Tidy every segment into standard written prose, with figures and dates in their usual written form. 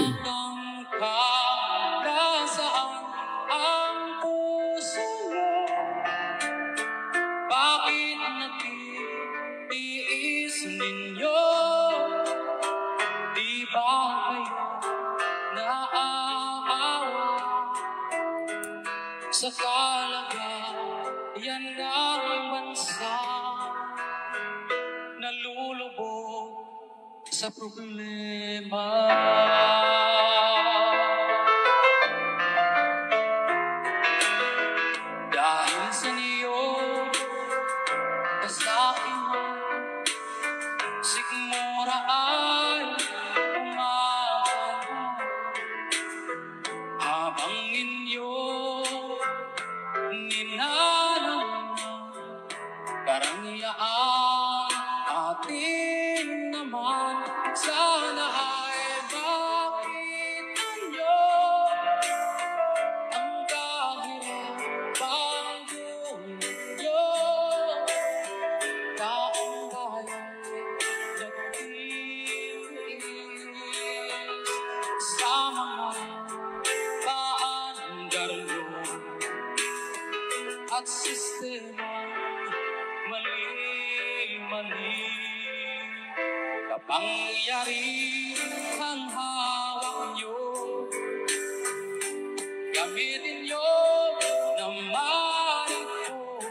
Tinanong ka nasaan ang puso mo? Bakit nagtitiis ninyo? Di ba kayo naaawa sa kalagayan ng bansa? Nalulubog sa problema. Dahil sa niyo, kasakin mo, sikmura ay umaano. Habang inyo ninanang karangyaan atin naman, sana ay makita nyo ang kahirapang dulot nyo. Taong bayan nagtitiis sa mga paandaryo at sistema mali-mali. Kapangyarihang hawak nyo, gamitin nyo naman ito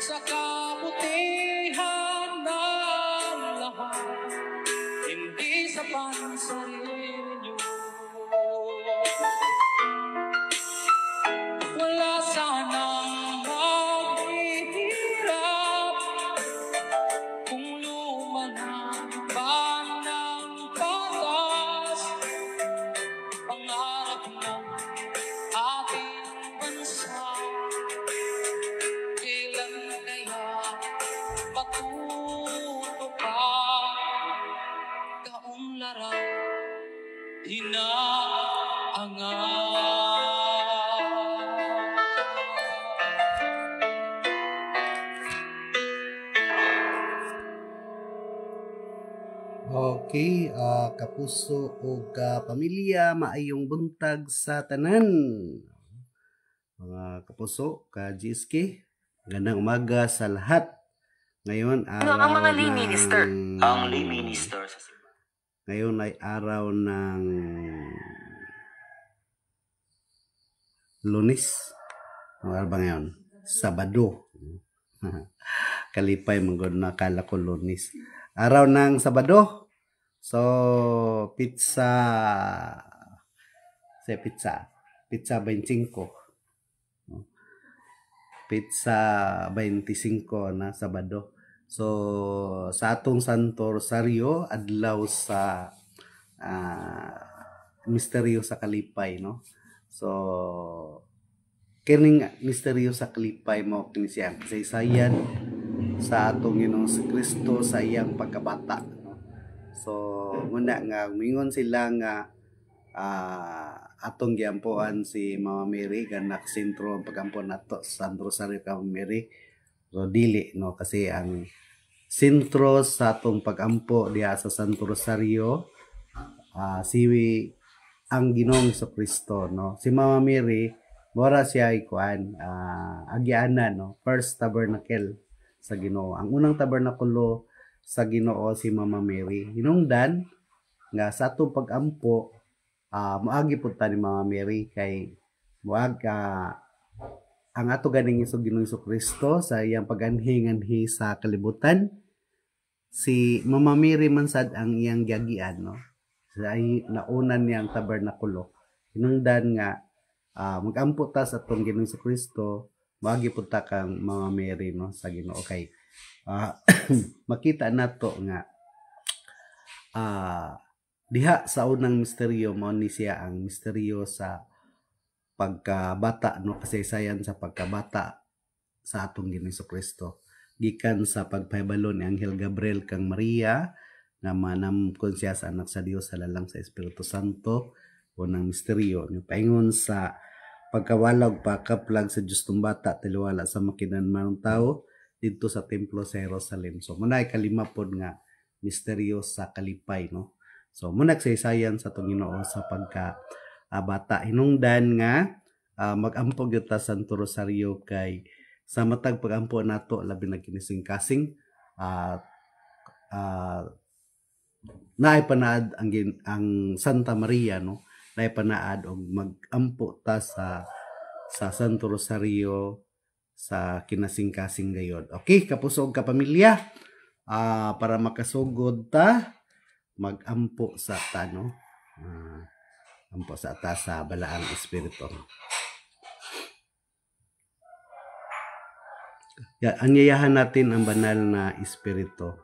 sa kabutihan ng lahat, hindi sa pansarili nyo. Wala sanang maghihirap kung lumanan pa ng patas. Pangarap ng ating bansa, kailan kaya matutupad? Kaunlaran, hinaangat. Okay, kapuso o kapamilya, maayong buntag sa tanan. Mga kapuso, ka-GSK, gandang umaga sa lahat. Ngayon, araw ang mga lay minister? Ang lay minister sa simbahan. Ngayon ay araw ng Lunes. Ano ba ngayon? Sabado. Kalipay manggod na kala ko Lunes. Araw ng Sabado. So, pizza 25. Pizza 25 na Sabado. So, sa atong Santo Rosario, adlaw sa misteryo sa Kalipay, no? So, kining misteryo sa Kalipay mo kini siya kasaysayan sa atong Ginoong Kristo sa iyang pagkabata, no? So, muna nga mingon sila nga atong giampuan si Mama Mary ganak sentro ang pagampo nato sa Santo Rosario ka Mary. So, dili, no, kasi ang sentro sa atong pagampo diha sa Santo Rosario si ang Ginoong Kristo, no? Si Mama Mary mora siya ikuan agianan, no? First tabernacle sa Ginoo. Ang unang tabernakulo sa Ginoo si Mama Mary. Hinungdan nga sa atong pagampo moagi pud ta ni Mama Mary kay moag ang ato ganing Ginoong Kristo sa iyang paganhi-nganhi sa kalibutan. Si Mama Mary man sad ang iyang giagian, no? Sa naunan niyang tabernakulo. Hinungdan nga magampo ta sa atong Ginoong Kristo, moagi pud ta kang Mama Mary, no, sa Ginoo. Okay. Makita nato nga diha sa unang misteryo mo ni siya ang misteryo sa pagkabata, no, kasaysayan sa pagkabata sa atong Ginoong Kristo. Gikan sa pagpahibalo ni Anghel Gabriel kang Maria nga manamkon siya sa anak sa Dios sa lalang sa Espiritu Santo, unang misteryo ni paingon sa pagkawalog pakaplag sa Dios tung bata tiliwala sa makinanmanong tao dito sa templo sa Jerusalem. So muna ay kalima pod nga misteryo sa Kalipay, no. So muna saysayan sa atong Ginoo sa pagka bata hinungdan nga mag-ampo gyud ta Santo Rosario kay sa matag pag-ampo nato labi na kinising kasing uh, naay panaad ang Santa Maria no, naay panaad og mag-ampo ta sa Santo Rosario sa kinasing-kasing gayod. Okay, kapusog ka pamilya, para makasugod ta mag-ampo sa ta no. Ampo sa ta sa balaang espiritu. Anyayahan natin ang banal na espiritu.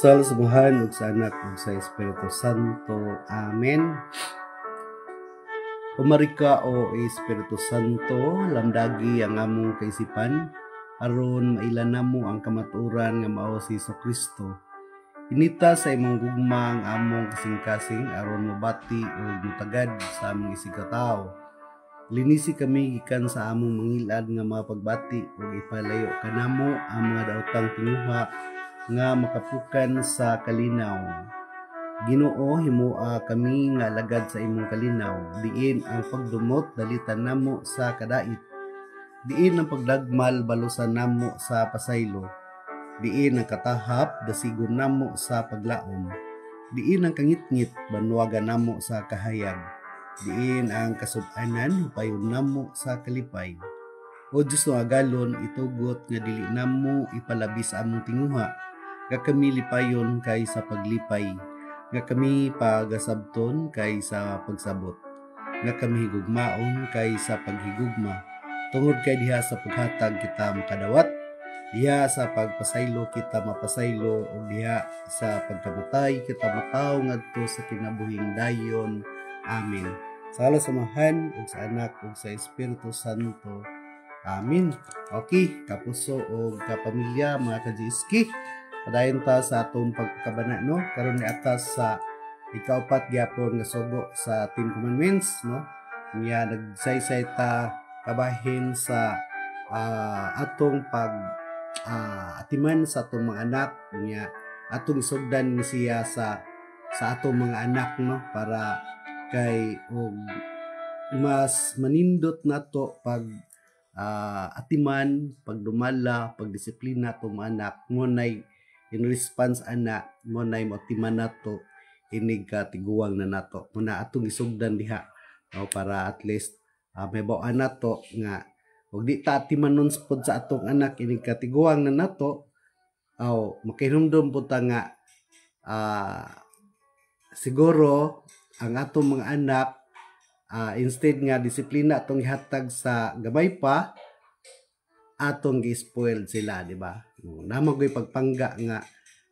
Sa Samahan ug sa Anak ug sa Espiritu Santo. Amen. Umarika o Espiritu Santo, lamdagi ang among kaisipan aron mailan namo ang kamatuoran nga mao si Kristo. Inita sa imong gugma ang among kasing-kasing aron mabati ug mutagad sa among isigataw. Linisi kami gikan sa among mangilad nga mga pagbati ug ipalayo kanamo ang mga daotang tinguha nga makapukan sa kalinaw. Ginoo, himoa kami nga alagad sa imong kalinaw. Diin ang pagdumot dalitan namo sa kadait. Diin ang pagdagmal balusan namo sa pasaylo. Diin ang katahap dasigon namo sa paglaom. Diin ang kangitngit banwagan namo sa kahayag. Diin ang kasub-anan payon namo sa kalipay. O Diyos no agalon itugot nga dili namo ipalabi sa among tinguha. Nga kami lipayon kay sa paglipay, nga kami pagasabton kay sa pagsabot, nga kami higugmaon kay sa paghigugma, tungod kay diha sa paghatag kita makadawat, diha sa pagpasaylo kita mapasaylo, o diha sa pagkamatay kita mataw ngadto sa kinabuhing dayon. Amen. Sa Samahan ug sa Anak ug sa Espiritu Santo. Amen. Okay, kapuso o kapamilya mga kajiski, padayon ta sa atong pagkabana no, karon ni atas sa ikaupat gyapon nga sugo sa 10 Commandments no. Nya nagsaysay ta kabahin sa atong pag atiman sa atong mga anak, nya atong isugdan ni siya sa atong mga anak no, para kay og mas manindot nato pag atiman, pagdumala, pagdisiplina atong mga anak ngunay in response ana mo nay motiman nato inig katiguang na nato muna atong isugdan diha no, para at least may bawaan nato nga ug di ta timanon pod sa atong anak inig katiguang na nato aw makihinumdum pud ta nga siguro ang atong mga anak instead nga disiplina atong ihatag sa gamay pa atong gi-spoiled sila, di ba? Namagoy pagpangga nga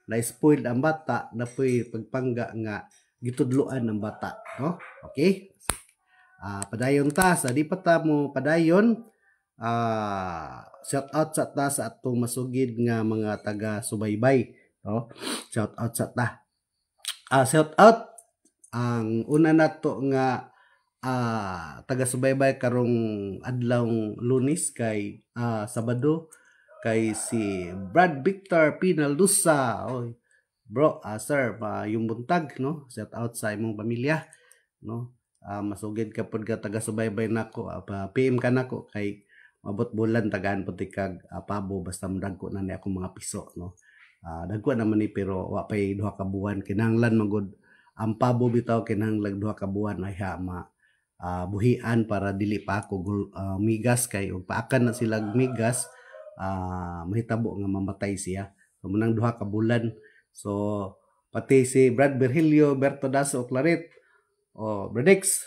na-spoiled ang bata, napoy pagpangga nga gitudloan ang bata, no? Okay? Padayon ta sa di pa ta mo padayon, shout out sa ta sa atong masugid nga mga taga subaybay, no? Shout out sa ta. Shout out ang una nato nga taga-subaybay karong adlawng Lunes kay Sabado kay si Brad Victor Pinaldusa. Oy, bro, sir, yung buntag no. Shout out sa imong pamilya no. Masugid ka pud ka taga-subaybay nako, PM ka nako kay mabot bulan tagaan pud kag pabo basta mudagko na ni ako mga piso no. Dagko naman ni pero wa pay duha ka buwan kinahanglan magud ang pabo bitaw kinahanglan duha ka buwan ay buhian para dili pa ako migas kay ug paakan na sila migas mahitabo nga mamatay siya so munang duha ka bulan. So pati si Brad Virgilio Berto Daso Claret Bredex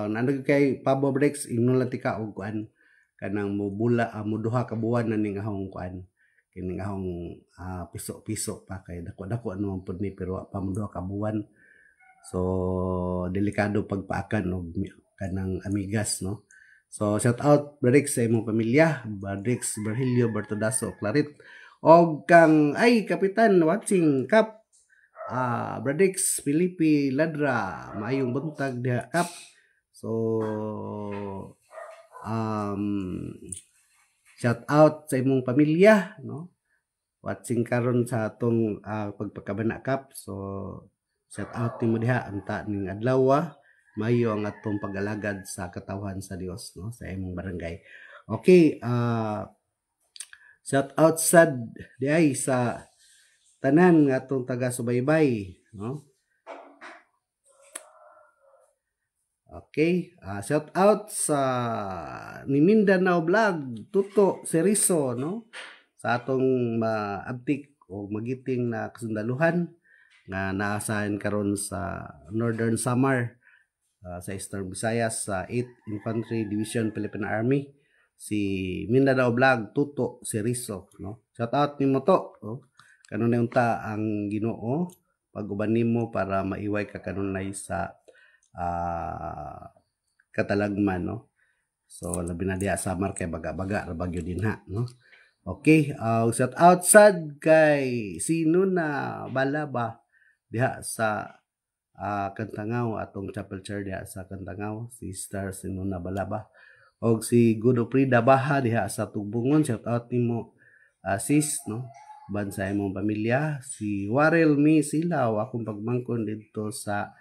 nandag kay Pabo Bredex ingnon lang tika og kuan kanang mubula mo duha ka buwan na ning ahong kuan kining ahong piso-piso pa kay dako-dako naman pud ni pero pa mo duha ka buwan. So delikado pagpaakan og kanang amigas, no. So shout out Bradix sa imong pamilya, Bradix Berhilio Bertodaso Clarit og kang ay kapitan watching Kap Bradix Filipi Ladra, maayong buntag diha Kap. So shout out sa imong pamilya, no, watching karon sa atong pagpakabana Kap. So shout out nimo diha anta ning adlaw, mayo ang atong pag-alagad sa katawhan sa Dios, no, sa imong barangay. Okay, shout out sad diay sa tanan nga atong taga-subaybay, no. Okay, shout out sa ni Mindanao Vlog Tuto Seriso, no, sa atong maabtik o magiting na kasundaluhan nga naasahan karon sa Northern Samar, sa Eastern Visayas sa 8th Infantry Division Philippine Army, si Mindanao Vlog Tuto Seriso, no. Shout out nimo to, no? Kanunay unta ang Ginoo pag-uban nimo para maiway ka kanunay sa katalagman, no. So labi na diha Samar kay baga-baga ra bagyo dinha, no. Okay, shout out sad kay sino na balaba diha sa Kantangaw, atong chapel chair diha sa Kantangaw, si Star sino na balaba og si Gudo Prida Baha diha sa Tugbungon. Shout out nimo sis, no, ban sa imong pamilya. Si Warel Mi Silaw, akong pagmangkon dito sa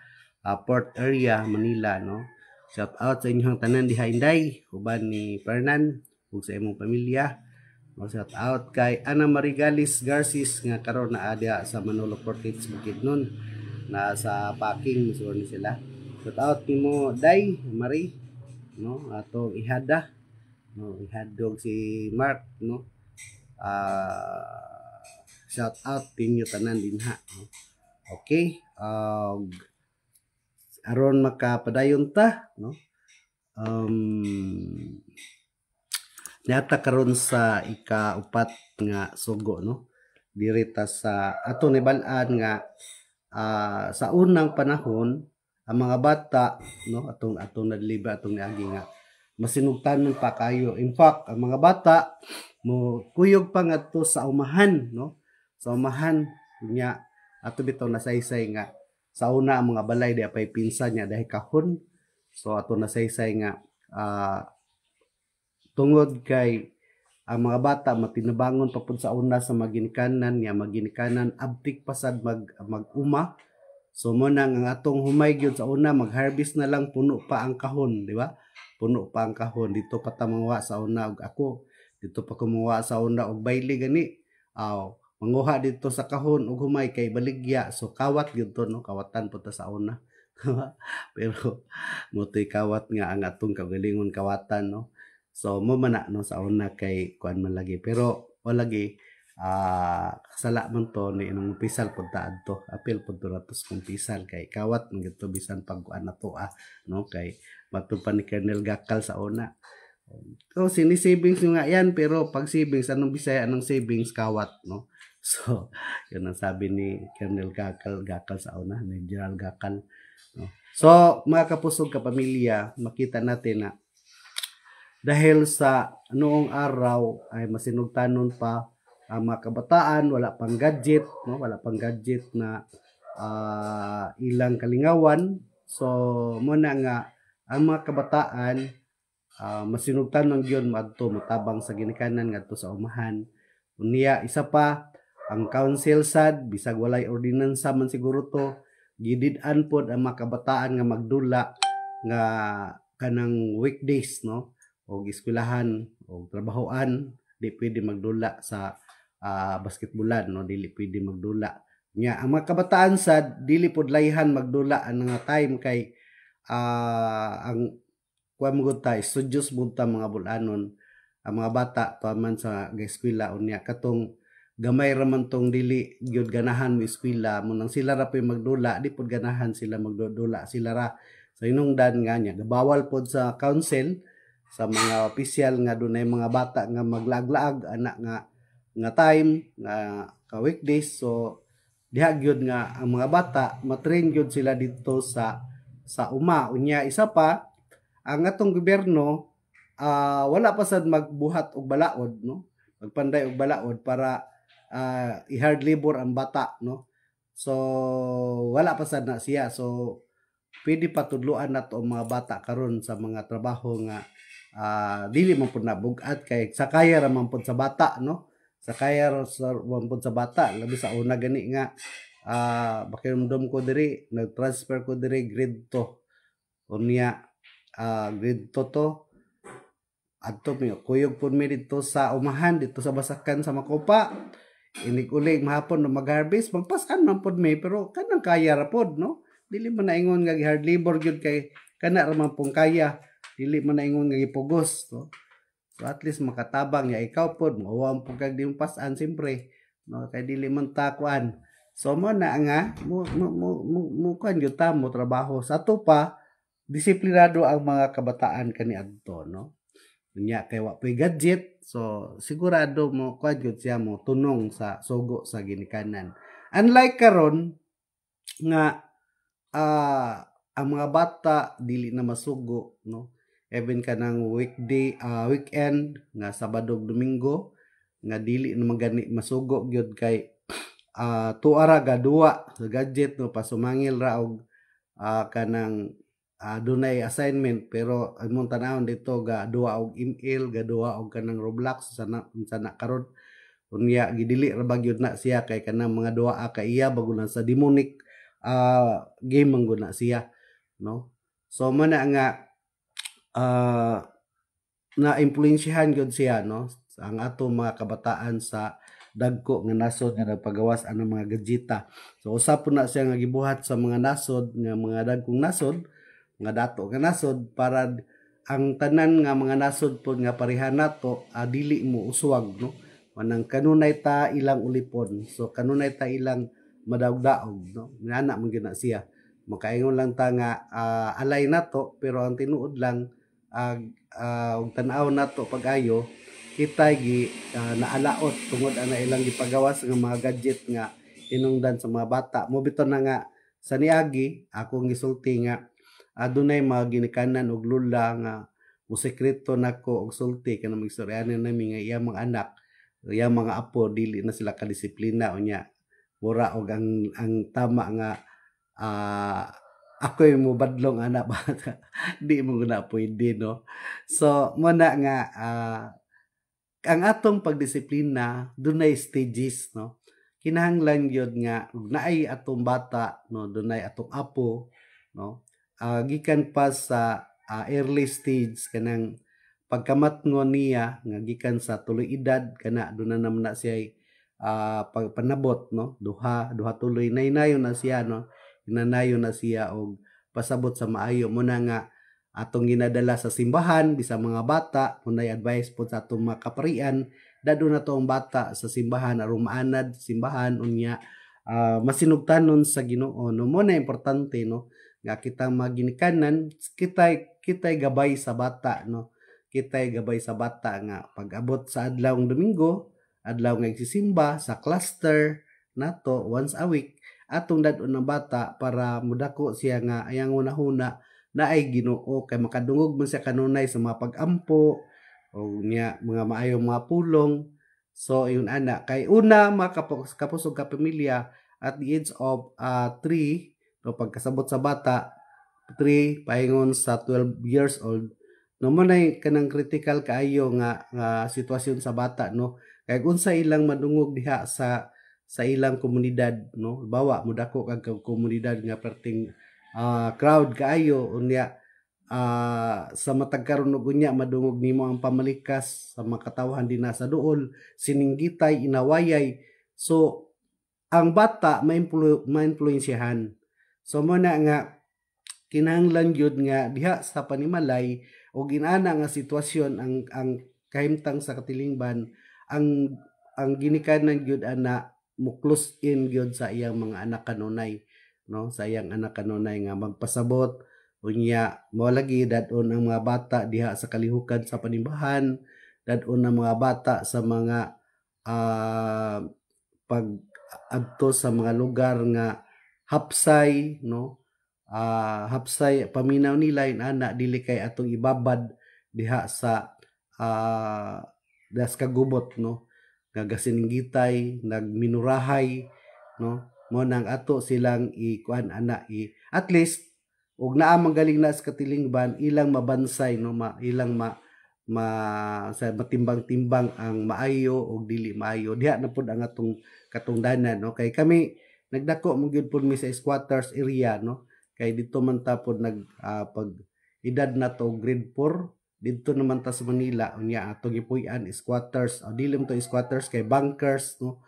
Port area Manila, no. Shout out sa inyong tanan diha Inday, uban ni Fernan ug sa imong pamilya. No, shout out kay Ana Marigalis Garcis nga karon naa diha sa Manolo Portage Bukidnon, na sa packing so ni sila. Shout out nimo Day Marie, no, atong ihada, no, ihadog si Mark, no. Shout out ninyo tanan dinha, no. Okay, aron makapadayon ta, no. Nata karon sa ika-upat nga sugo, no. Diri ta sa ato ni bal-an nga sa unang panahon ang mga bata, no, atong nadlibre atong niagi nga masinugtanon pa kayo. In fact, ang mga bata mo kuyog pa ngadto sa umahan, no. Sa umahan nya ato bitaw nasaysay nga sa una ang mga balay di apay pinsa niya dahil kahon. So ato nasaysay nga tungod kay ang mga bata matinabangon papud sa una sa maginikanan niya, maginikanan abtik pasad mag-uma. So mo nang ang atong humay gyud sa una mag-harvest na lang puno pa ang kahon, di ba? Puno pa ang kahon dito pa ta manguha sa una og ako dito pa kumuha sa una og bayli gani. Manguha dito sa kahon ug humay kay baligya, so kawat gyud to, no, kawatan po ta sa una. Pero motoy kawat nga ang atong kagalingon kawatan, no. So mo man no sa una kay kuan man lagi, pero wala lagi kasala man to ni inong pisal pud ta adto, apil pud to natos kung pisal kay kawat man gyud to bisan pag kuan nato, no, kay matupan ni Colonel Gakal sa una. So sini savings nga yan, pero pag savings anong Bisaya anong savings kawat, no. So yun ang sabi ni Colonel Gakal sa una, ni General Gakal, no. So mga kapusog kapamilya, makita natin na dahil sa noong araw ay masinugtanon pa ang mga kabataan, wala pang gadget, no, wala pang gadget na ilang kalingawan. So muna nga ang mga kabataan masinugtan ng giyon madto motabang sa ginikanan ngadto sa umahan. Unya isa pa ang council sad bisag walay ordinansa man siguro to, gidid-an pod ang mga kabataan nga magdula nga kanang weekdays, no, og eskwelahan og trabahoan, di pwede magdula sa basketbolan, no, dili pwede magdula. Nya ang mga kabataan sad dili pod layhan magdula ang nga time kay ang kuan mo ta studios mo ta mga bulanon. Ang mga bata tuman sa eskwela unya katong gamay ra man tong dili gyud ganahan mo eskwela mo nang sila ra pay magdula, di pod ganahan sila magdudula sila ra. So inungdan nga nya bawal pod sa council sa mga opisyal nga dunay mga bata nga maglaag-laag anak nga time nga ka weekdays. So diha gyud nga ang mga bata matrain gyud sila dito sa uma. Unya isa pa ang atong gobyerno wala pa sad magbuhat og balaod, no, magpanday og balaod para i-hard labor ang bata, no. So wala pa sad na siya, so pwede patudluan nato ang mga bata karon sa mga trabaho nga dili man pud nabugat kay sakaya ra man pud sa bata, no, sakaya ra man pud sa bata labi sa una gani nga pakiramdam ko diri nag-transfer ko diri grade 2 unya grade 2 to adto mi kuyog pud mi dito sa umahan dito sa Basakan sa Makopa. Inig-ulig mahapon no mag-harvest magpasan man pud mi pero kanang kaya ra pod, no. Dili man naingon nga hard labor gyud kay kana ra man pong kaya. Dili man naingon nga gipugos, no. So at least makatabang ya ikaw pod mauwam pud kag di mo pasan siyempre, no, kay dili man ta kuan. So mo na nga mo kuan gyud ta mo trabaho sa ato pa disiplinado ang mga kabataan kaniadto, no. Unya kay wa pay gadget, so sigurado mo kuan gyud siya mo tunong sa sugo sa ginikanan. Unlike karon nga ang mga bata dili na masugo, no. Even kanang weekend nga Sabado ug Domingo nga dili na magani masugo gyud kay tuara gadua sa gadget, no, pasumangil ra og kanang dunay assignment pero imong tanawon dito gadua og email, gadua og kanang Roblox sana karon unya gidili ra ba gyud na siya kay kanang mga duaa ka iya bago na sa demonic game man gud na siya, no. So man na nga na impluwensyahan gyud siya, no, ang ato mga kabataan sa dagko nga nasod nga nagpagawas ang mga gadgeta. So usap po na siya nga gibuhat sa mga nasod nga mga dagkong nasod nga dato nga nasod para ang tanan nga mga nasod pod nga parehan nato dili mo uswag, no. Manang kanunay ta ilang ulipon, so kanunay ta ilang madaog-daog, no. Ngana man gyud na siya. Makaingon lang ta nga alay nato pero ang tinuod lang og tan-aw nato pag-ayo kitay gi naalaot tungod ana ilang gipagawas nga mga gadget nga hinungdan sa mga bata. Mo biton na nga sa niagi akong gisulti nga adunay mga ginikanan og lula nga musekreto nako og sulti kanang magstoryanan nami nga iyang mga anak, iyang mga apo dili na sila kadisiplina unya mura og ang tama nga ako'y mobadlong anak bata di mo na pwede, no. So mo na nga ang atong pagdisiplina dunay stages, no. Kinahanglan gyud nga naay atong bata, no, dunay atong apo, no. Gikan pa sa early stage kanang pagkamatngon niya nga gikan sa tuloy edad kana doon na naman na siya panabot, no, duha tuloy naynayon na siya, no, hinanayon na siya og pasabot sa maayo mo na nga atong ginadala sa simbahan bisa mga bata unay advice po sa atong mga kaparian dadto na to ang bata sa simbahan aron maanad simbahan unya masinugtanon sa Ginoo, no. Mo na importante, no, nga kitang maginikanan kitay gabay sa bata, no, kitay gabay sa bata nga pag-abot sa adlawng Domingo, adlaw nga igsisimba sa cluster nato once a week atong dadon ng bata para mudako siya nga ayang hunahuna na ay Ginoo kay makadungog man siya kanunay sa mga pag-ampo o niya mga maayong mga pulong. So yun ana kay una makapusog ka pamilya at the age of 3, no, pagkasabot sa bata 3 paingon sa 12 years old, no, manay kanang critical kaayo nga sitwasyon sa bata, no, kay unsa ilang madungog diha sa ilang komunidad, no, bawa mudako kag komunidad nga perting crowd kaayo unya sa matag karon ug unya madungog nimo ang pamalikas sa makatawhan din sa duol sininggitay inawayay, so ang bata ma-impluwensyahan. So mo na nga kinahanglan gyud nga diha sa panimalay o ginana nga sitwasyon ang kahimtang sa katilingban ang ginikanan gyud ana mo close in gyud sa iyang mga anak kanunay, no, sa iyang anak kanunay nga magpasabot unya mao lagi dadon ang mga bata diha sa kalihukan sa panimbahan, dadon ang mga bata sa mga adto sa mga lugar nga hapsay no, hapsay paminaw nila ana dili kay atong ibabad diha sa das kagubot no, nagasinggitay nagminurahay no, mo nang ato silang ikuan ana at least ug naa magaling na sa katilingban ilang mabansay no, ilang sa matimbang-timbang ang maayo o dili maayo diha na pud ang atong katungdanan no, kay kami nagdako mo gyud pud mi sa squatters area no, kay dito man ta pud pag edad na to grade 4 dito naman ta sa Manila unya atong gipuy-an squatters o dili mo to squatters kay bankers no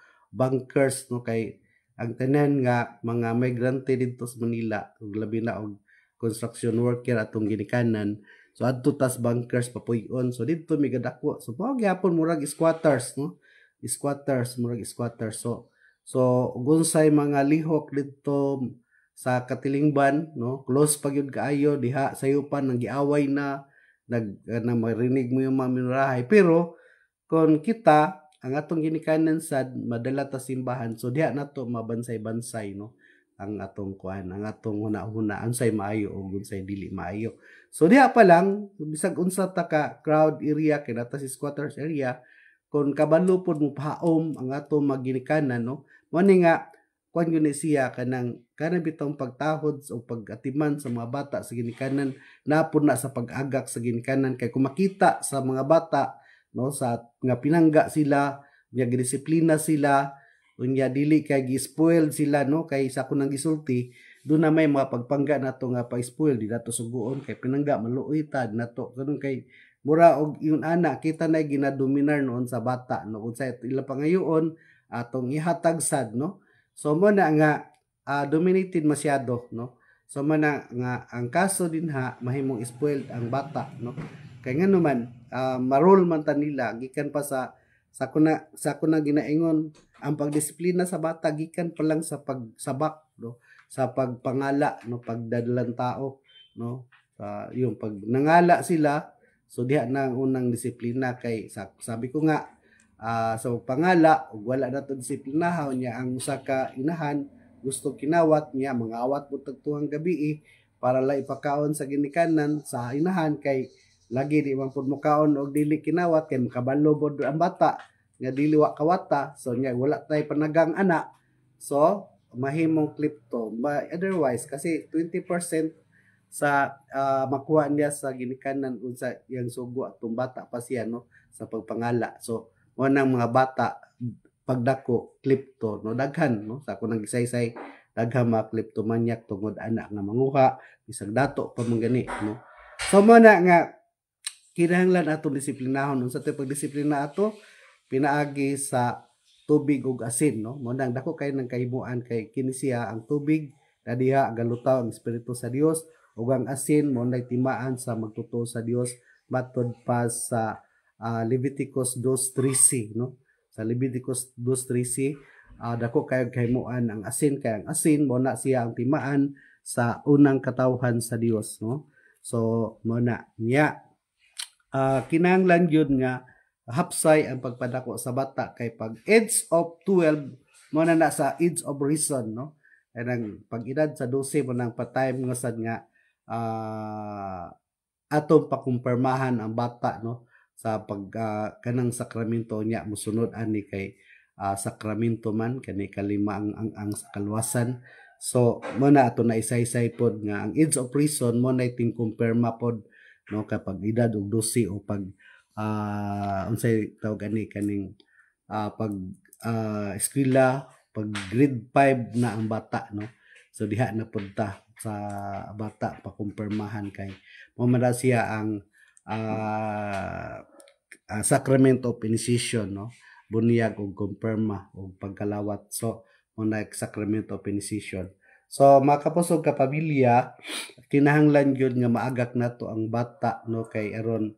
kay ang tanan nga mga migrante dito sa Manila ug labi na og construction worker atong ginikanan. So adto tas bankers papuy-on. So dito mi gadako. So mao gyapon murag squatters no. Murag squatters. So unsay mga lihok dito sa Katilingban no, close pa gyud kaayo diha sayupan nang giaway na marinig mo yung mga minurahay. Pero kung kita ang atong ginikanan sad madala ta simbahan. So diha nato mabansay-bansay no ang atong kuan, ang atong huna-huna unsay maayo o unsay dili maayo. So diha pa lang bisag unsa ta ka crowd area kay nata si squatters area kun kabalo pod mo pahaom ang atong maginikanan no. Mo ni nga kuan gyud ni siya kanang bitong pagtahod o pag-atiman sa mga bata sa ginikanan napod na sa pag-agak sa ginikanan kay kung makita sa mga bata no sa nga pinangga sila, nga disiplina sila, unya dili kay gi-spoil sila no kay sa kunang gisulti do na may mga pagpangga nato nga pa-spoil di nato suguon kay pinangga maluoy ta nato kanang kay mura og yun ana kita na ginadominar noon sa bata no unsay ila pangayoon atong ihatag sad no. So mo na nga dominated masyado no. So mo na nga ang kaso dinha mahimong spoiled ang bata no kay ngano man marol man ta nila gikan pa sa kuna ginaingon ang pagdisiplina sa bata gikan pa lang sa pagsabak no, sa pagpangala no, pagdadalan tao no, yung pag nangala sila so diha na ang unang disiplina kay sabi ko nga sa pangala ug wala na to disiplinahaw niya ang usa ka inahan gusto kinawat niya mangawat pud tagtuhang gabi para la ipakaon sa ginikanan sa inahan kay lagi di man pud mokaon og dili kinawat kay makabalo pod ang bata nga dili wa kawata so nya wala tay panagang ana so mahimong klipto otherwise kasi 20% sa makuha niya sa ginikanan unsa yang sugo atong bata pa siya no sa pagpangala so mo nang mga bata pagdako klipto no daghan no sa ako nang gisaysay daghan mga kleptomaniac tungod anak nga manguha bisag dato pa man gani no so mo na nga kinahanglan ato disiplinahon unsa tay pagdisiplina ato pinaagi sa tubig ug asin no mo nang dako kay nang kahimuan kay kini siya ang tubig na diha galutaw ang espiritu sa Dios ug ang asin mo nay timaan sa magtuto sa Dios matod pa sa Leviticus 2:13 no sa Leviticus 2:13 dako kay kahimuan ang asin kay ang asin mo na siya ang timaan sa unang katawhan sa Dios no so mo na niya kinahanglan gyud nga hapsay ang pagpadako sa bata kay pag age of 12 mo na sa age of reason no kanang pag edad sa 12 mo nang pa-time nga sad nga atong pakumpirmahan ang bata no sa pag kanang sakramento niya mosunod ani kay sakramento man kani kalima ang kaluwasan so mo na ato na isaysay pod nga ang age of reason mo na tingkumpirma pod no kapag edad og 12 o pag unsay tawag ani kaning pag eskwela pag grade 5 na ang bata no so diha na punta sa bata pakumpirmahan kay mo man siya ang sacrament of initiation no bunyag og kumpirma og pagkalawat so mo na sacrament of initiation so makapusog ka pamilya kinahanglan gyud nga maagak nato ang bata no kay aron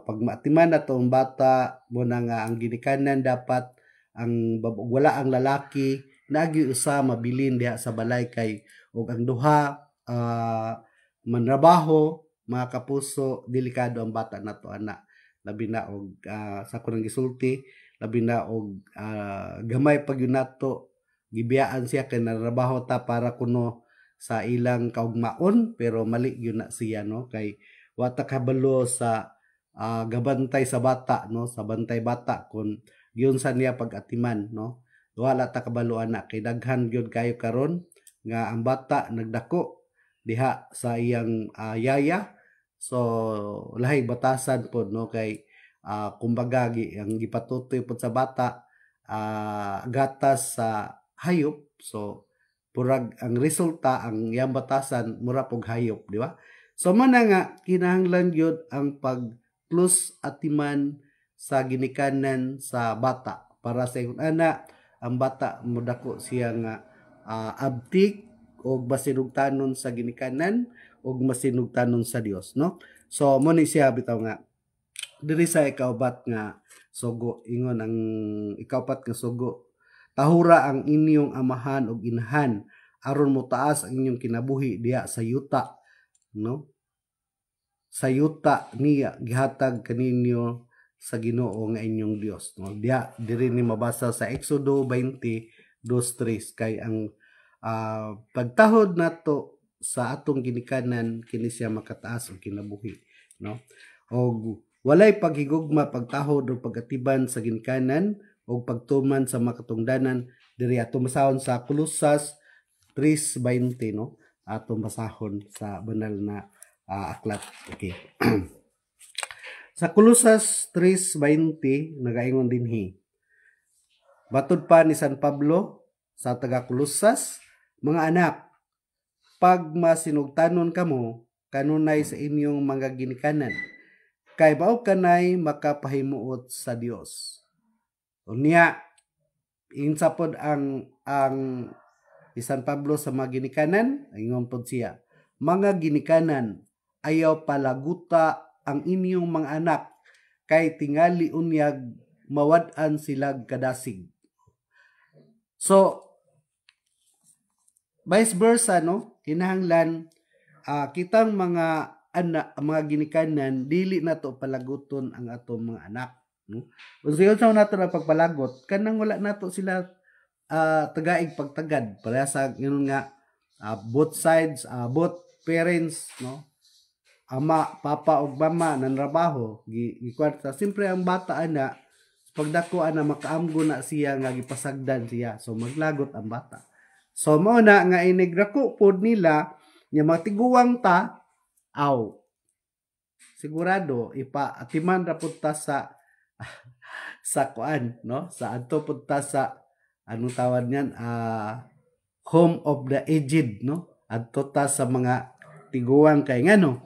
pag maatiman na to ang bata mo na nga ang ginikanan dapat ang wala ang lalaki nagi usa mabilin diha sa balay kay ug ang duha manrabaho mga kapuso delikado ang bata nato ana labi na og sa kunang gisulti labi na og gamay pag yun nato gibiyaan siya kay narabaho ta para kuno sa ilang kaugmaon pero mali yun na siya no kay wata kabalo sa gabantay sa bata no sa bantay bata kun yun sa niya pag-atiman no wala ta kabalo ana kay daghan gyud kayo karon nga ang bata nagdako diha sa iyang yaya so lahi batasan pod no kay kumbaga ang gipatutoy pod sa bata gatas sa hayop so purag ang resulta ang iyang batasan mura pog hayop di ba so man nga kinahanglan gyud ang pag plus atiman sa ginikanan sa bata para sa ingon ana ang bata modako siya nga abtik og masinugtanon sa ginikanan og masinugtanon sa Dios no so mo ni siya bitaw nga diri sa ikaupat nga sugo ingon ang ikaupat nga sugo tahura ang inyong amahan ug inahan aron mo taas ang inyong kinabuhi diha sa yuta no sa yuta niya gihatag kaninyo sa Ginoo nga inyong Dios no diha diri ni mabasa sa Exodo 20:2-3 kay ang pagtahod nato sa atong ginikanan kini siya makataas og kinabuhi no og walay paghigugma pagtahod o pagatiban sa ginikanan o pagtuman sa makatungdanan diri ato masahon sa Kolosas 3:20 no ato masahon sa banal na aklat okay sa Kolosas 3:20 nagaingon dinhi batud pa ni San Pablo sa taga Kolosas mga anak pag masinugtanon kamo kanunay sa inyong mga ginikanan kay mao kanay makapahimuot sa Dios unya insa pod ang San Pablo sa mga ginikanan ingon pod siya mga ginikanan ayaw palaguta ang inyong mga anak kay tingali unyag mawad-an sila kadasig so vice versa no kinahanglan kitang mga anak mga ginikanan dili nato palaguton ang atong mga anak no unsa sa nato na pagpalagot kanang wala nato sila tagaig pagtagad para sa ingon nga both sides both parents no ama papa ug mama nanrabaho gikwarta simpre ang bata ana pagdako ana makaamgo na siya nga gipasagdan siya so maglagot ang bata so mao na nga inigrako pod nila nya matiguwang ta aw sigurado ipaatiman ra pud ta sa sa kuan no sa adto pud ta sa anong tawag niyan home of the aged no adto ta sa mga tiguwang kay ngano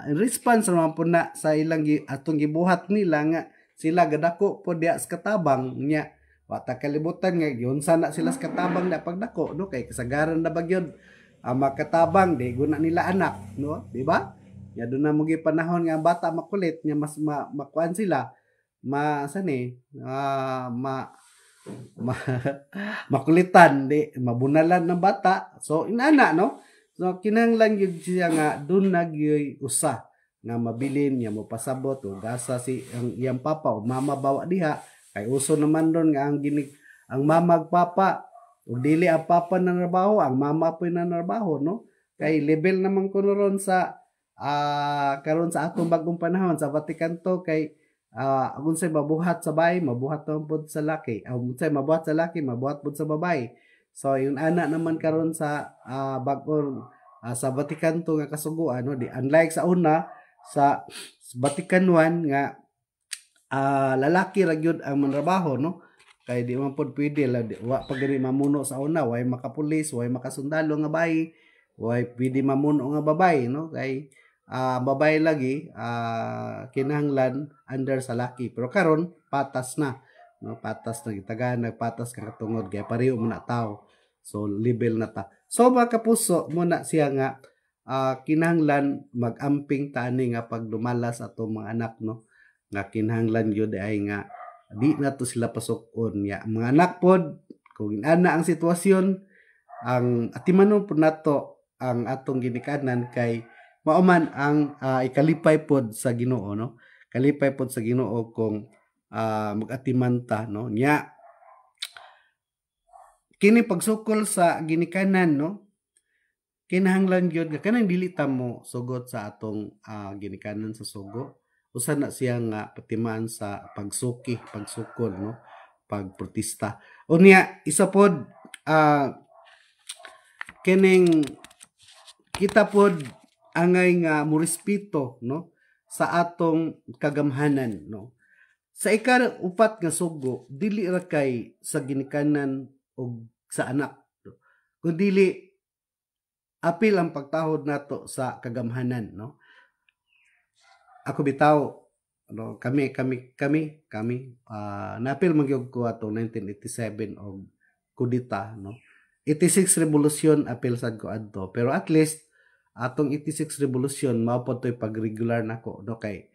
in response naman po na sa ilang atong gibuhat nila nga sila gadako po diya sa katabang nya wata kalibutan nga yun sana sila sa katabang na pagdako no kay kasagaran na bagyod makatabang di guna nila anak no di ba ya doon na mo panahon nga bata makulit nya mas makuan sila makulitan di mabunalan ng bata so inana no so kinahanglan gyud siya nga dun nagyoy usa nga mabilin niya mo pasabot o gasa si ang iyang papa o mama bawa diha kay uso naman doon nga ang mama ug papa ug dili ang papa nanarbaho ang mama po nanarbaho no kay level naman kuno ron sa karon sa atong bagong panahon sa Vatican to kay unsay mabuhat sa bahay mabuhat pud sa laki unsay mabuhat sa laki mabuhat pud sa babae so yung ana naman karon sa bag-o sa Vatican to nga kasuguan no di unlike sa una sa Vatican 1 nga lalaki ra gyud ang manrabaho no kay di man pod pwede wa pa gani mamuno sa una way makapulis way makasundalo nga bayi way pwede mamuno nga babae no kay babae lagi kinahanglan under sa laki pero karon patas na no patas na gitagan nagpatas ka katungod kay pareho mo na tao so level na ta so mga kapuso mo na siya nga kinahanglan magamping tani nga pagdumalas ato mga anak no nga kinahanglan gyud ay nga di na to sila pasok-on ya mga anak pod kung ana ang sitwasyon ang atimanon pod nato ang atong ginikanan kay mao man ang ikalipay pod sa Ginoo no kalipay pod sa Ginoo kung magatimanta no nya kini pagsukol sa ginikanan no kinahanglan gyud nga kanang dili ta mo sugot sa atong ginikanan sa sugo usa na siya nga patimaan sa pagsukol no pagprotesta unya isa pod kining kita pod angay nga morespeto no sa atong kagamhanan no sa ika-upat nga sugo dili ra kay sa ginikanan o sa anak no? Kundi apil ang pagtahod nato sa kagamhanan no ako bitaw no kami napil magyog ko ato 1987 og kudita no 86 revolusyon apil sad ko adto pero at least atong 86 revolusyon mao pa toy pag-regular nako no kay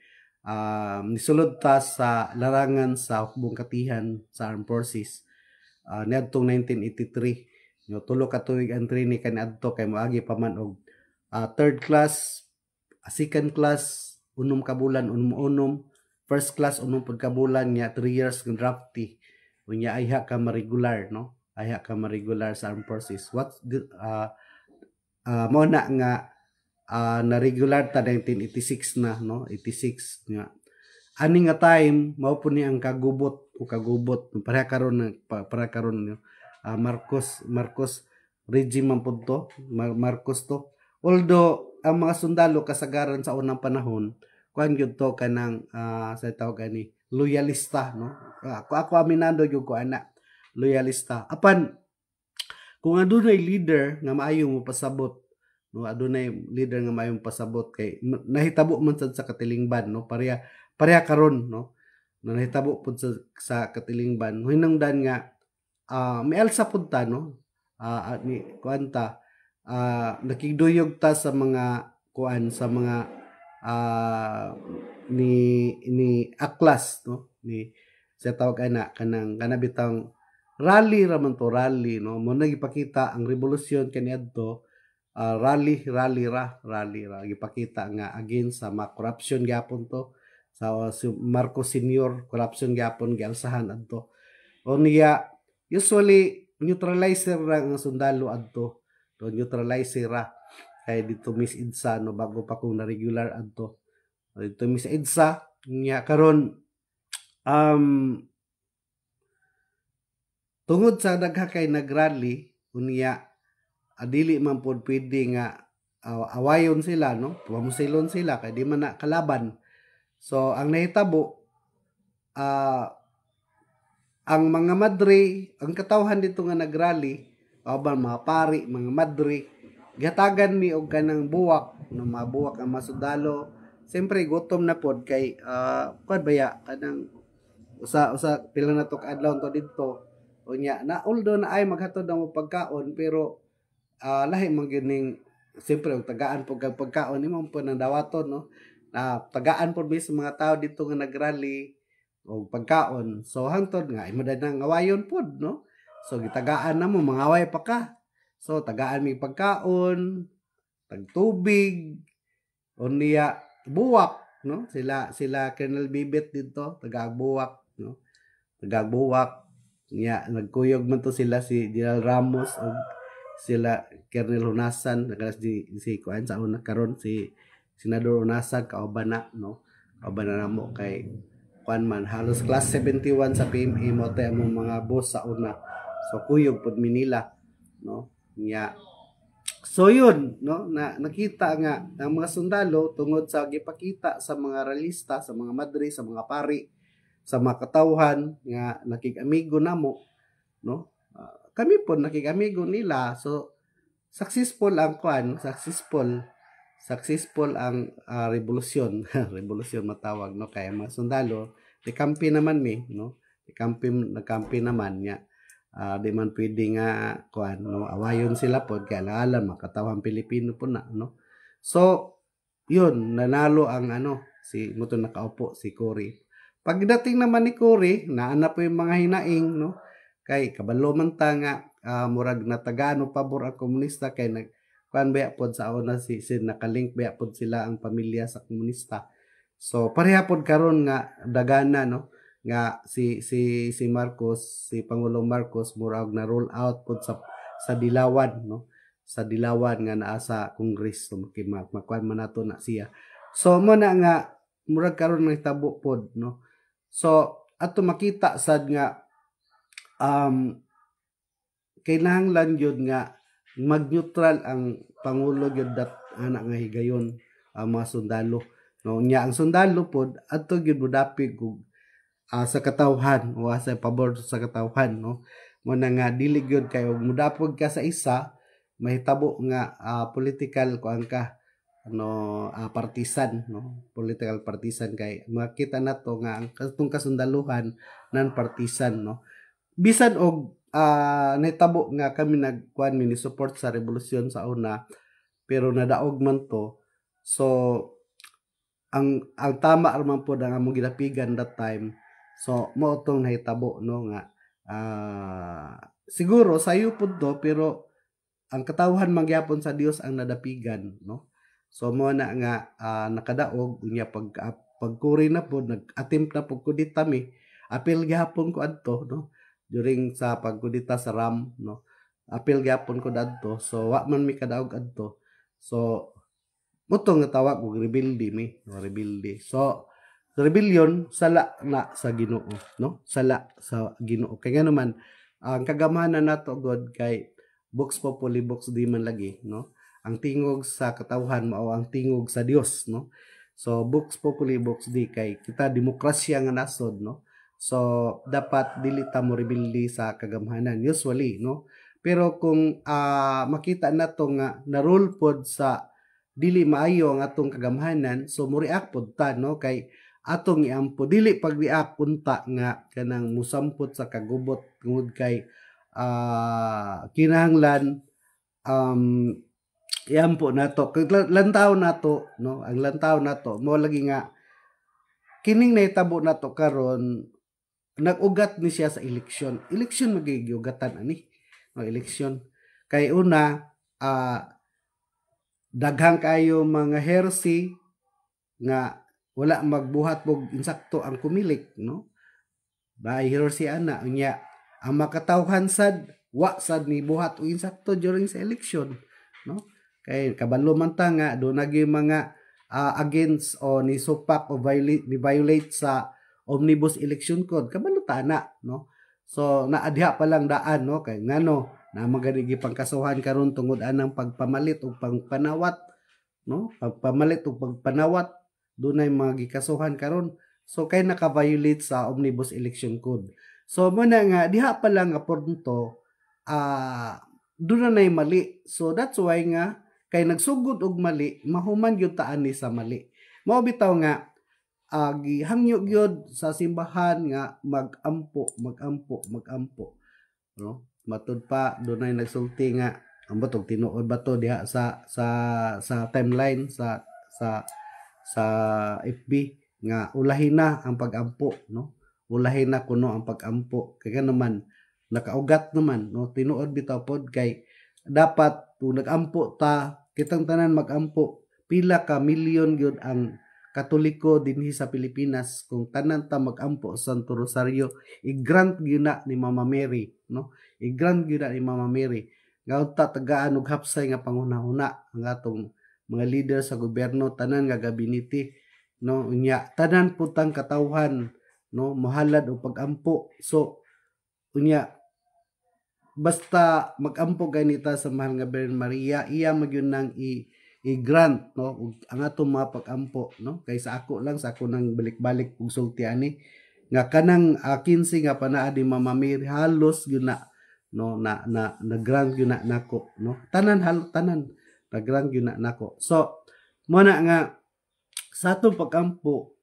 nisulod ta sa larangan sa hukbong katihan sa Armed Forces niadtong 1983 no tulo ka tuig ang training kaniadto kay moagi pa man og third class second class unom ka bulan unom first class unom pud ka bulan nya 3 years ng draftee unya ayha ka ma-regular no ayha ka ma-regular sa Armed Forces mo na nga na regular ta 1986 na no 86 nga ani nga time mao po ni ang kagubot para karon no Marcos regime man pud to Marcos to although ang mga sundalo kasagaran sa unang panahon kuan gyud to kanang sa tawag ani loyalista no ako aminado gyud ko ana loyalista apan kung adunay leader nga maayo mo pasabot no adunay leader nga mayong pasabot kay nahitabo man sad sa katilingban no pareha karon no nahitabo pud sa katilingban hinungdan nga may alsa pud ta no ni kuanta nakigduyog ta sa mga kuan sa mga ni aklas no ni sa tawag ana kanang kanabitang rally raman to rally no mo nagipakita ang revolusyon kaniadto rally gipakita nga against sa mga corruption gyapon to sa Marcos Senior corruption gyapon gialsahan adto o niya usually neutralizer ra ang sundalo adto to neutralizer ra kay dito Miss Idsa no bago pa kung na regular adto dito Miss Idsa niya karon tungod sa dagha kay nagrally unya adili man pod pwede nga awayon sila no pamusilon sila kay di man na kalaban so ang nahitabo ang mga madre ang katawhan dito nga nagrally aban mga pari mga madre gatagan mi og kanang buwak no mga buwak ang masudalo siyempre gutom na pod kay kuan baya kanang usa pila na to adlaw to didto unya na although na ay maghatod ng pagkaon pero lahi man gyud ning siyempre og tagaan pud kag pagkaon imo po nang dawaton no tagaan pud mi sa mga tao dito nga nagrally og pagkaon so hangtod nga imo nang ngawayon pud no so gitagaan na mo mangaway pa ka so tagaan mi pagkaon tag tubig unya buwak no sila Colonel Bibet dito tagagbuwak no tagagbuwak niya nagkuyog man to sila si General Ramos og sila Colonel Hunasan si kuan sa una karon si Senador Hunasan kauban na no kauban na namo kay kuan man halos class 71 sa PMA mo tay among mga boss sa una so kuyog pud Manila no niya so yun no nakita nga ang mga sundalo tungod sa gipakita sa mga realista sa mga madre sa mga pari sa mga katawhan nga nakig-amigo namo no kami po nakig-amigo nila so successful ang revolusyon revolusyon matawag no kaya mga sundalo ikampi naman no nagkampi naman niya di man pwede nga kuan no awayon sila pod kay alam makatawhan Pilipino po na no so yun nanalo ang si moto nakaupo si Cory pagdating naman ni Cory naana po yung mga hinaing no kay kabalo man ta nga murag natagano pabor ang komunista kay nag kuan baya pod sa una si nakalink baya pod sila ang pamilya sa komunista so pareha pod karon nga dagana no nga si Marcos, si Pangulong Marcos murag na roll out pud sa Dilawan, no, sa Dilawan nga naa sa Congress, so makuan man nato na siya. So mo na nga murag karon nahitabo pod, no. So ato makita sad nga kinahanglan gyud nga mag-neutral ang pangulo gyud ana nga higayon ang mga sundalo, no. Nya ang sundalo pod adto gyud modapig og sa katawhan o sa pabor sa katawhan, no. Mo na nga dili gyud kay og modapog ka sa isa mahitabo nga political kuan ka ano partisan, no, political partisan kay makita nato nga ang katong kasundaluhan nan partisan, no. Bisan og nahitabo nga kami nagkuan ni support sa revolusyon sa una pero nadaog man to. So ang tama man po ang among gidapigan that time. So mo tong nahitabo, no, nga siguro sayo pud to pero ang katawhan mangyapon sa Dios ang nadapigan, no. So mo na nga nakadaog unya pagkuri na po nag-attempt na pud kudita mi apil gihapon ko adto, no, during sa pagkudita sa RAM, no, apil gihapon ko dadto so wa man mi kadaog adto. So mutong nga tawag og rebelde mi, no, rebelde. So rebellion sala na sa Ginoo, no, sala sa Ginoo kay nga naman ang kagamanan nato God kay Vox Populi Vox Dei man lagi, no, ang tingog sa katawhan mao ang tingog sa Dios, no. So Vox Populi Vox Dei kay kita demokrasya nga nasod, no. So dapat dili ta mo rebelde sa kagamhanan usually, no. Pero kung makita nato nga na-rule pod sa dili maayo ang atong kagamhanan so mo react pod ta, no, kay atong iampo dili pag-react punta nga kanang musampot sa kagubot tungod kay kinahanglan iampo nato lantaw nato, no, ang lantaw nato mo lagi nga kining nahitabo nato karon nag-ugat ni siya sa eleksyon magigugatan ani, no, eleksyon kay una daghang kayo mga heresy nga wala magbuhat og insakto ang kumilik, no, by heresy ana unya ang makatawhan sad wa sad ni buhat og insakto during sa election, no, kay kabalo man ta nga do nagi mga against o ni supak o violate sa Omnibus Election Code kabalo ta na, no. So naadya pa lang daan, no, kay ngano na maganigi pangkasuhan karon tungod anang pagpamalit og pangpanawat, no, pagpamalit og pagpanawat dunay mga gikasuhan karon. So kay naka-violate sa Omnibus Election Code. So mo na nga diha pa lang nga punto doon na mali. So that's why nga kay nagsugod og mali mahuman gyud ta ani sa mali. Mao bitaw nga gihangyo gyud sa simbahan nga magampo, no. Matud pa dunay nagsulti nga ambot og tinuod ba to diha sa timeline sa FB nga ulahin na ang pagampo, no, ulahin na kuno ang pagampo kay naman nakaugat naman, no, tinuod bitaw pod kay dapat kung nagampo ta kitang tanan magampo pila ka milyon gyud ang Katoliko dinhi sa Pilipinas kung tanan ta magampo sa Santo Rosario i-grant gyud na ni Mama Mary, no, i-grant gyud na ni Mama Mary nga ta tagaan og hapsay nga panghuna-huna ang atong mga leader sa gobyerno tanan nga gabinete, no, unya tanan putang katawhan, no, mahalad og pagampo. So unya basta magampo ganita sa mahal nga Birhen Maria iya magyud nang i-grant, no, ang atong mga pagampo, no, kay sa ako lang sa ako nang balik-balik og sulti ani nga kanang 15 nga panaa di Mama Mary halos gyud na, no, na grant gyud na nako, no, tanan na-grant gyud na nako. So mo na nga sa atong pagampo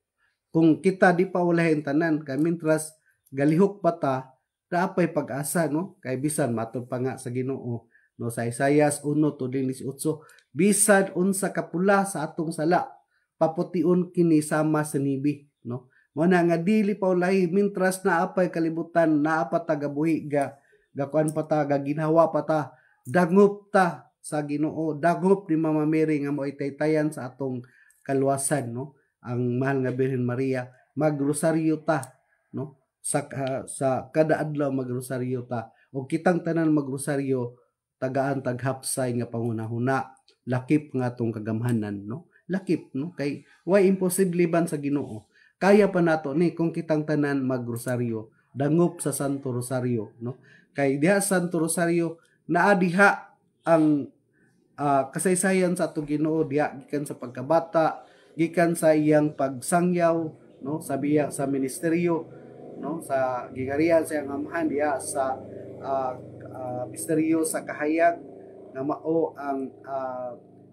kung kita di pa ulahin tanan kay mintras galihok pa ta daapay pag-asa, no, kay bisan matud pa nga sa Ginoo, no, sa Isaias 1:18 bisan unsa kapula sa atong sala paputiun kini sama sa nibi, no. Mo na nga dili pa ulahi mintras na apay kalibutan naa pa ta gabuhi gakuan pa ta ginawa pa ta dangop ta sa Ginoo, dagop ni Mama Mary nga mo'y taytayan sa atong kaluwasan, no, ang mahal nga Birhen Maria magrosaryo ta, no, sa kada adlaw magrosaryo ta, o kitang tanan magrosaryo tagaan taghapsay nga pangunahuna, lakip nga tong kagamhanan, no, lakip, no, kay why imposible ban sa Ginoo, kaya pa nato ni kung kitang tanan magrosaryo, dangop sa Santo Rosario, no, kay diha sa Santo Rosario naa diha ang kasaysayan sa atong Ginoo, diha gikan sa pagkabata, gikan sa iyang pagsangyaw, no, sa ministeryo, no, sa gigarian sa iyang amahan diha sa misteryo sa kahayag nga mao ang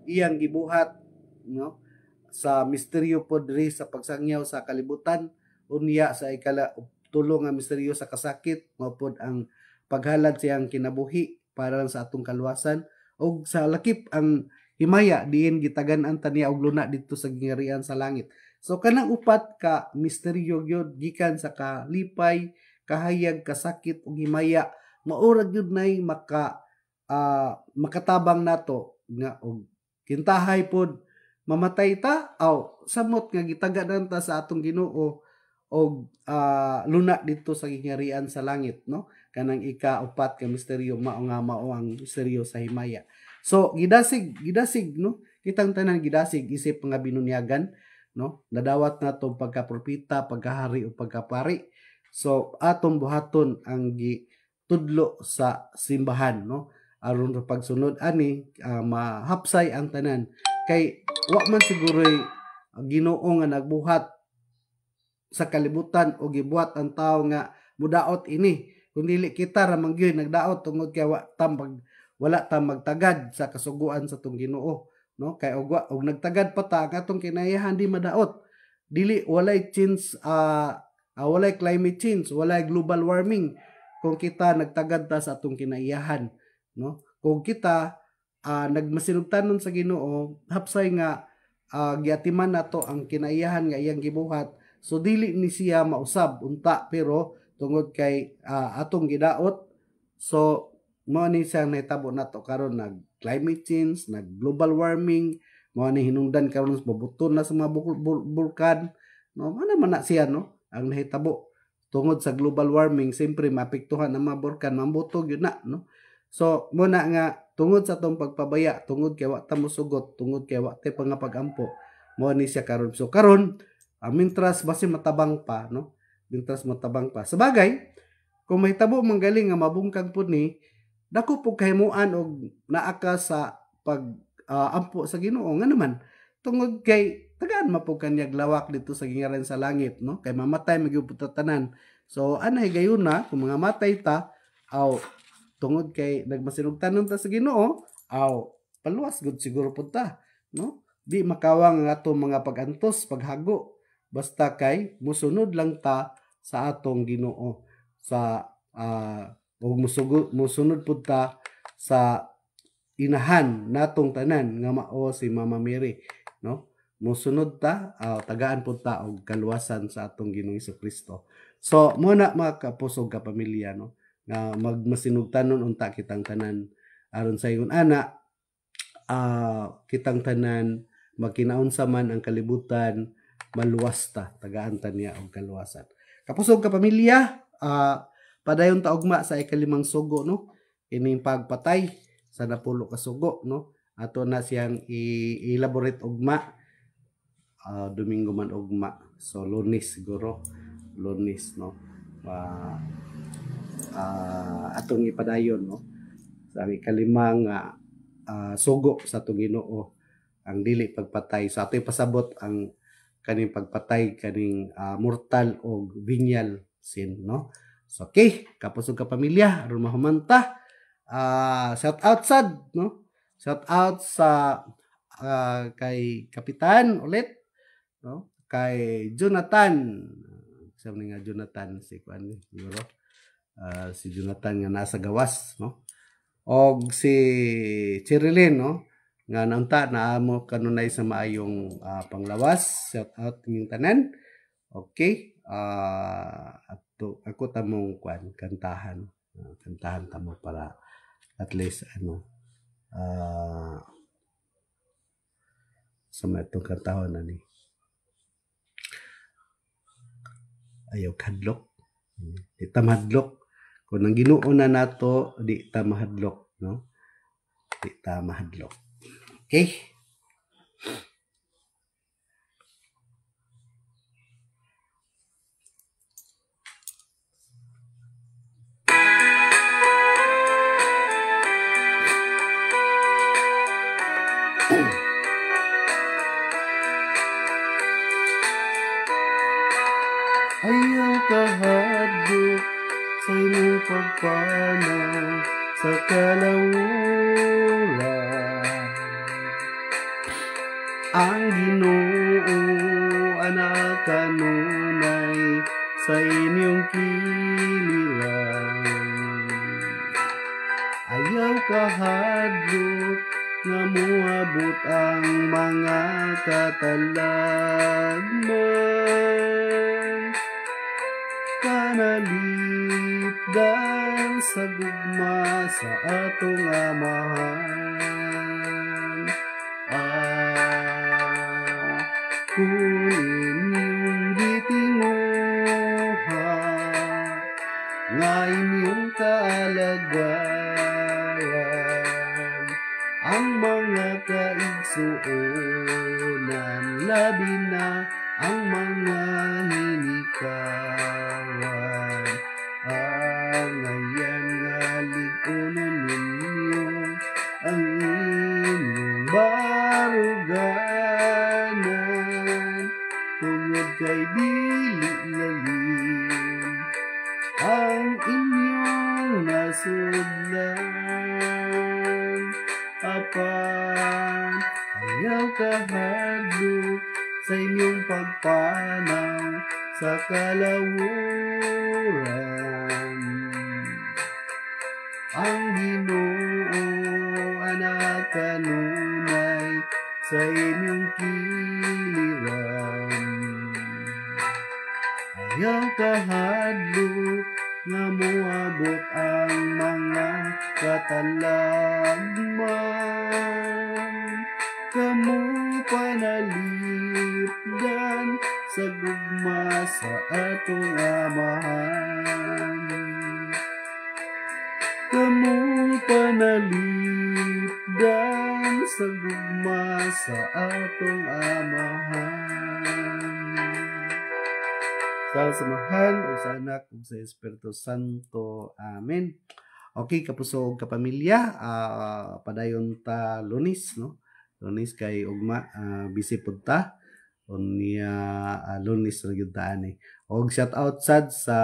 iyang gibuhat, no, sa misteryo pod diri sa pagsangyaw sa kalibutan, unya sa tulo nga misteryo sa kasakit mao pod ang paghalad sa iyang kinabuhi para sa atong kaluwasan, og sa lakip ang himaya diin gitagan-an ta niya og luna dito sa gingarian sa langit. So kanang upat ka misteryo gyud gikan sa kalipay, kahayag, kasakit ug himaya, maura gyud nay makatabang nato nga og kintahay pod mamatay ta aw samot nga gitagan ta sa atong Ginoo og luna dito sa gingarian sa langit, no, kanang ika-upat ka misteryo mao ang misteryo sa himaya. So gidasig, no, kitang tanan gidasig isip nga binunyagan, no, nadawat nato pagkapropeta, pagkahari o pagkapari. So atong buhaton ang gitudlo sa simbahan, no, aron sa pagsunod ani mahapsay ang tanan, kay wa man siguro'y Ginoo nga nagbuhat sa kalibutan o gibuhat ang tawo nga mudaot ini, kundi kita ra man gyud nagdaot tungod kay wala ta magtagad sa kasuguan sa tong Ginoo, no, kay og nagtagad pa ta katong kinayahan di madaot, dili walay change, walay climate change, walay global warming kung kita nagtagad ta sa atong kinaiyahan, no, kung kita nagmasinugtanon sa Ginoo, hapsay nga giatiman nato ang kinaiyahan nga iyang gibuhat, so dili ni siya mausab unta, pero tungod kay atong gidaot, so mao ni siya nahitabo nato karon, nag climate change, nag global warming, mao ni hinungdan karon mabuton na sa mga bulkan, no, ano man na siya, no, ang nahitabo tungod sa global warming, siyempre maapektuhan ang mga bulkan, mambutog yun na, no. So muna nga tungod sa atong pagpabaya, tungod kay wa ta mosugot, tungod kay wa tay nga pagampo, mao ni siya karon. So karon mintras basi matabang pa, no, mintras matabang pa. Sa bagay, kung mahitabo manggaling nga mabungkag pud ni, dako po kahimuan og naa ka sa pag ampo sa Ginoo nga naman tungod kay tagaan mapug kanyag lawak dito sa gingaran sa langit, no, kay mamatay magyud ta tanan. So anay gayuna kung mga matay ta aw tungod kay nagmasinugtanon ta sa Ginoo, aw paluwas gud siguro pud ta, no, di makawang ang atong mga pagantos, paghago, basta kay musunod lang ta sa atong Ginoo, sa ug musunod pud ta sa inahan natong tanan nga mao si Mama Mary, no, musunod ta, tagaan pud ta og kaluwasan sa atong Ginoong Hesukristo. So muna mga kapusog kapamilya, no, nga magmasinugtanon unta kitang tanan aron sa ingon ana, kitang tanan magkinaunsa man ang kalibutan, maluwas ta, tagaan ta niya og kaluwasan. Kapusog kapamilya, padayon ta ugma sa ikalimang sugo, no, ining pagpatay sa napulo ka sugo, no, ato na siyang i-elaborate ugma Domingo man ugma, so Lunes siguro, Lunes, no, atong ipadayon, no, sa ikalimang sugo sa atong Ginoo, ang dili pagpatay. So ato ipasabot ang kaning pagpatay, kaning mortal o venial sin, no. So okay, kapusog ka pamilya, aron mahumanta, shout out sad, no, shout out sa kay Kapitan ulit, no, kay Jonathan, sabi nga Jonathan si kuan ni siguro, si Jonathan nga nasa gawas, no, og si Cherilyn, no, nga naunta na amo kanunay sa maayong panglawas. Shout out ning tanan. Okay, ako tamong kantahan tamo para at least sa mga itong kantahon na ni. ayaw kadlok. Di ta mahadlok. Kung ang Ginoo na nato, di ta mahadlok, no? Di ta mahadlok. Okay? Ayaw kahadlok sa imong pagpanaw sa kalawuran. Ang Ginoo anak kanunay sa inyong kiliran. Ayaw kahadlok nga moabot ang mga katalagman. Panalipdan sa gugma sa atong amahan. Kung inyong gitinguha nga inyong kaalagaran ang mga kaigsuonan, labi na ang mga hinikawan. Ngayon nga ligunon ninyo ang inyong baruganan, tungod kay dili lalim ang inyong nasudlan. Apan ayaw kahadlok sa inyong pagpanaw sa kalawuran. Ang Ginoo anak kanunay sa inyong kiliran. Ayaw kahadlok nga moabot ang mga katalagman. Kamu panalipdan sa gugma sa atong amahan. Kamu panalipdan sa gugma sa atong amahan. Sa samahan o sa anak o sa Espiritu Santo. Amen. Okay, kapuso o kapamilya, padayon ta Lunes, no? Lunes kay ugma, busy pud ta. Unya Lunes ra gyud ta ani. Og shout out sad sa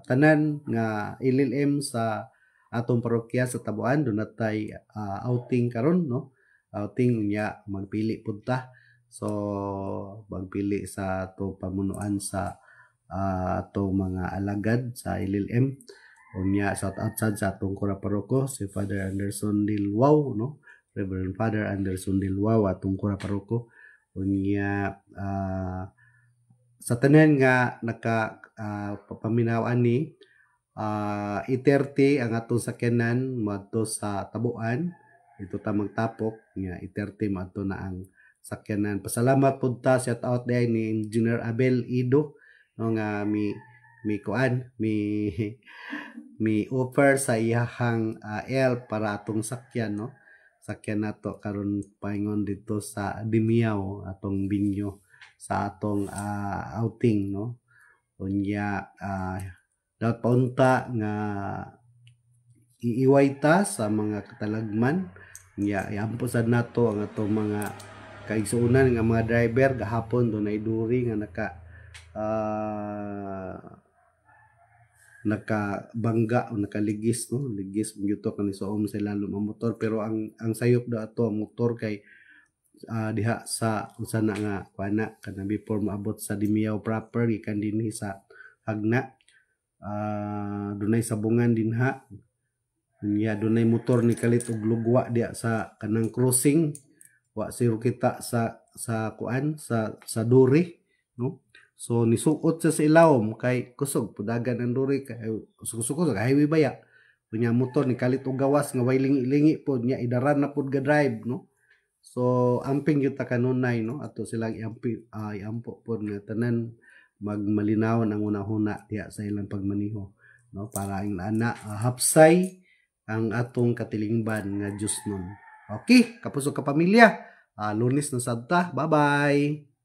tanan nga LLM sa atong parokya sa Tabuan. Doon natay outing karon, no? Outing unya magpili pud ta. So magpili sa ato pamunuan sa ato mga alagad sa LLM. Unya shout out sad sa atong kura paroko si Father Anderson Dilwao, no? Reverend Father Anderson Dilwao atong kura paroko. Unya sa tanan nga naka paminawan ni 30 ang atong sakyanan madto sa Tabuan. Ito ta magtapok nga 30 madto na ang sakyanan. Pasalamat pud ta, shout out day ni Engineer Abel Ido, no, nga mi offer sa iyahang L para atong sakyan, no? Sakyan nato karon paingon dito sa Dimiao atong binyo sa atong outing, no? Unya dapat paunta nga iiway ta sa mga katalagman. Unya iampo sad nato ang atong mga kaigsuonan nga mga driver gahapon dunay duri nga nakabangga o nakaligis, no? Ligis gyud kani suom sa lalom ang motor, pero ang sayop daw ato ang motor kay diha sa usa na nga kuana kana before maabot sa Dimiao proper gikan dinhi sa Hagna. Dunay sabungan dinha. Unya dunay motor ni kalit og lugwa diha sa kanang crossing. Wa siro kita sa kuan sa duri, no? So nisukot sa ilawom kay kusog pudagan ang duri kay kusog highway baya. Unya motor ni kalit og gawas nga way lingi-lingi pod nya idaran na pod ga drive, no? So amping gyud ta kanunay, no? Ato silang iampo pod nga tanan magmalinawan ang unahuna diya sa ilang pagmaniho, no, para ang ana hapsay ang atong katilingban nga Dios nun. Okay, kapuso ka pamilya, Lunes na sabta, bye bye.